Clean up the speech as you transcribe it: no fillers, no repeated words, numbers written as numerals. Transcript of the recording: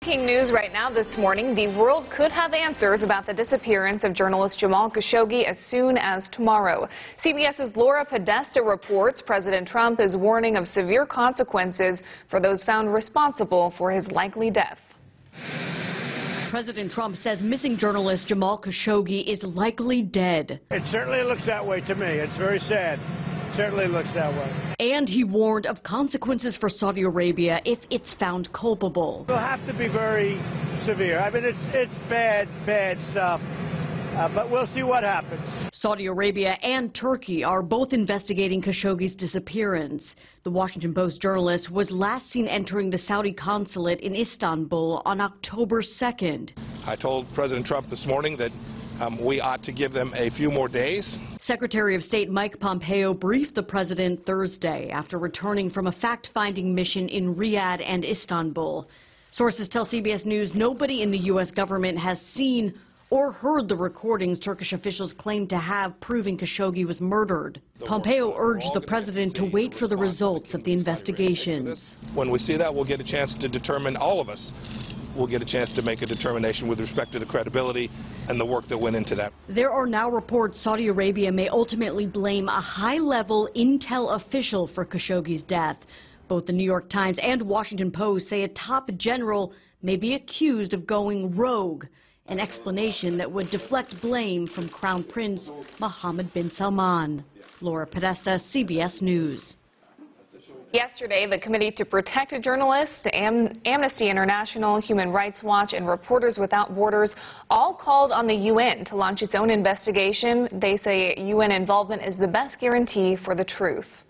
Breaking news right now this morning, the world could have answers about the disappearance of journalist Jamal Khashoggi as soon as tomorrow. CBS's Laura Podesta reports President Trump is warning of severe consequences for those found responsible for his likely death. President Trump says missing journalist Jamal Khashoggi is likely dead. It certainly looks that way to me. It's very sad. It certainly looks that way. And he warned of consequences for Saudi Arabia if it's found culpable. It'll have to be very severe. I mean, it's bad stuff. But we'll see what happens. Saudi Arabia and Turkey are both investigating Khashoggi's disappearance. The Washington Post journalist was last seen entering the Saudi consulate in Istanbul on October 2nd. I told President Trump this morning that we ought to give them a few more days. Secretary of State Mike Pompeo briefed the president Thursday after returning from a fact-finding mission in Riyadh and Istanbul. Sources tell CBS News nobody in the U.S. government has seen or heard the recordings Turkish officials claim to have proving Khashoggi was murdered. Pompeo urged the president to wait for the results of the investigations. When we see that, we'll get a chance to determine, all of us will get a chance to make a determination with respect to the credibility and the work that went into that. There are now reports Saudi Arabia may ultimately blame a high-level intel official for Khashoggi's death. Both the New York Times and Washington Post say a top general may be accused of going rogue, an explanation that would deflect blame from Crown Prince Mohammed bin Salman. Laura Podesta, CBS News. Yesterday, the Committee to Protect Journalists, Amnesty International, Human Rights Watch, and Reporters Without Borders all called on the UN to launch its own investigation. They say UN involvement is the best guarantee for the truth.